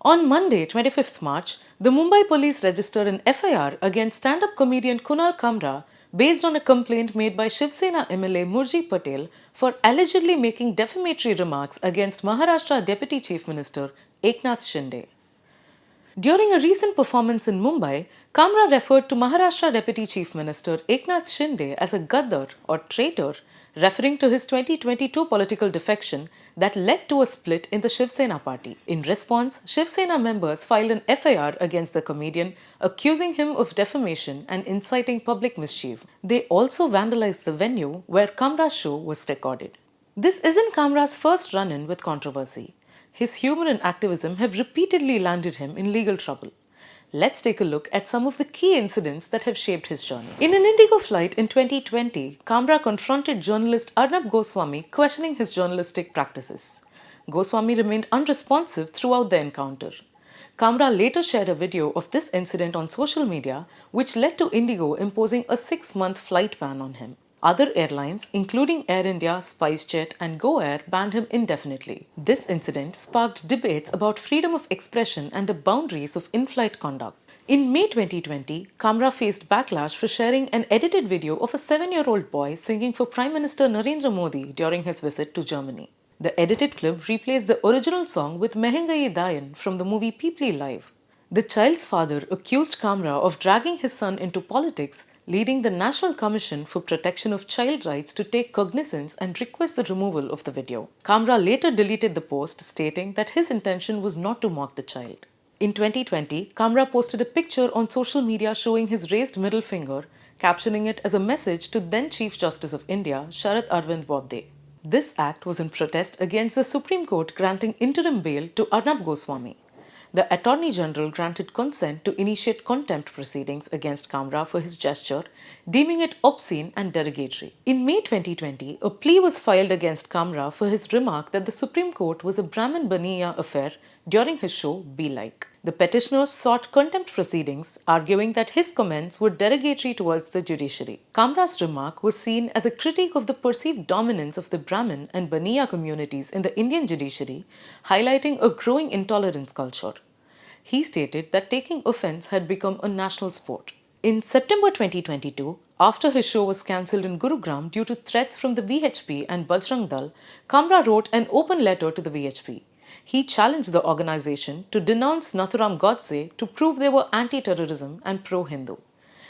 On Monday, 25th March, the Mumbai police registered an FIR against stand-up comedian Kunal Kamra based on a complaint made by Shiv Sena MLA Murji Patel for allegedly making defamatory remarks against Maharashtra Deputy Chief Minister Eknath Shinde. During a recent performance in Mumbai, Kamra referred to Maharashtra Deputy Chief Minister Eknath Shinde as a gaddar or traitor, referring to his 2022 political defection that led to a split in the Shiv Sena party. In response, Shiv Sena members filed an FIR against the comedian, accusing him of defamation and inciting public mischief. They also vandalized the venue where Kamra's show was recorded. This isn't Kamra's first run-in with controversy. His humor and activism have repeatedly landed him in legal trouble. Let's take a look at some of the key incidents that have shaped his journey. In an Indigo flight in 2020, Kamra confronted journalist Arnab Goswami questioning his journalistic practices. Goswami remained unresponsive throughout the encounter. Kamra later shared a video of this incident on social media, which led to Indigo imposing a 6-month flight ban on him. Other airlines, including Air India, SpiceJet, and GoAir, banned him indefinitely. This incident sparked debates about freedom of expression and the boundaries of in-flight conduct. In May 2020, Kamra faced backlash for sharing an edited video of a 7-year-old boy singing for Prime Minister Narendra Modi during his visit to Germany. The edited clip replaced the original song with Mehengai Dayan from the movie Peepli Live. The child's father accused Kamra of dragging his son into politics, leading the National Commission for Protection of Child Rights to take cognizance and request the removal of the video. Kamra later deleted the post, stating that his intention was not to mock the child. In 2020, Kamra posted a picture on social media showing his raised middle finger, captioning it as a message to then Chief Justice of India, Sharad Arvind Bobde. This act was in protest against the Supreme Court granting interim bail to Arnab Goswami. The Attorney General granted consent to initiate contempt proceedings against Kamra for his gesture, deeming it obscene and derogatory. In May 2020, a plea was filed against Kamra for his remark that the Supreme Court was a Brahmin Baniya affair during his show Be Like. The petitioners sought contempt proceedings, arguing that his comments were derogatory towards the judiciary. Kamra's remark was seen as a critique of the perceived dominance of the Brahmin and Baniya communities in the Indian judiciary, highlighting a growing intolerance culture. He stated that taking offence had become a national sport. In September 2022, after his show was cancelled in Gurugram due to threats from the VHP and Bajrang Dal, Kamra wrote an open letter to the VHP. He challenged the organization to denounce Nathuram Godse to prove they were anti-terrorism and pro-Hindu.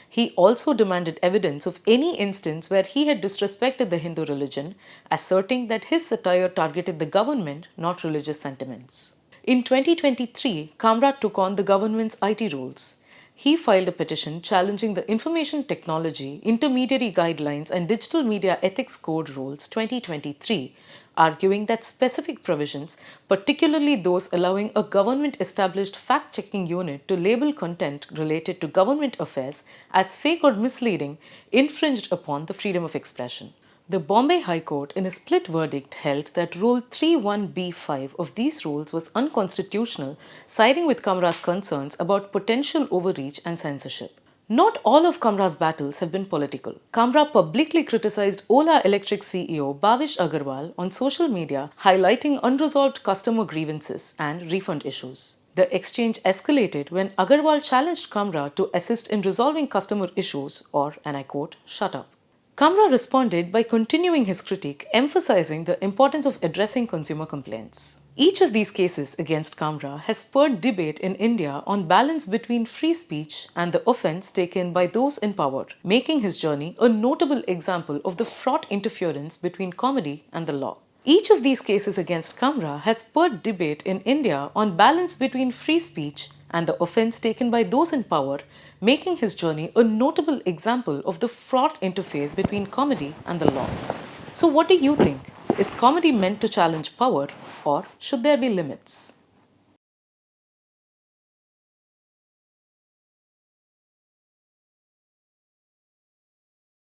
He also demanded evidence of any instance where he had disrespected the Hindu religion, asserting that his satire targeted the government, not religious sentiments. In 2023, Kamra took on the government's IT rules. He filed a petition challenging the Information Technology, Intermediary Guidelines and Digital Media Ethics Code Rules 2023, arguing that specific provisions, particularly those allowing a government-established fact-checking unit to label content related to government affairs as fake or misleading, infringed upon the freedom of expression. The Bombay High Court, in a split verdict, held that Rule 31B5 of these rules was unconstitutional, siding with Kamra's concerns about potential overreach and censorship. Not all of Kamra's battles have been political. Kamra publicly criticized Ola Electric CEO Bhavish Agarwal on social media, highlighting unresolved customer grievances and refund issues. The exchange escalated when Agarwal challenged Kamra to assist in resolving customer issues or, and I quote, shut up. Kamra responded by continuing his critique, emphasizing the importance of addressing consumer complaints. Each of these cases against Kamra has spurred debate in India on balance between free speech and the offence taken by those in power, making his journey a notable example of the fraught interference between comedy and the law. Each of these cases against Kamra has spurred debate in India on balance between free speech and the offence taken by those in power, making his journey a notable example of the fraught interface between comedy and the law. So what do you think? Is comedy meant to challenge power, or should there be limits?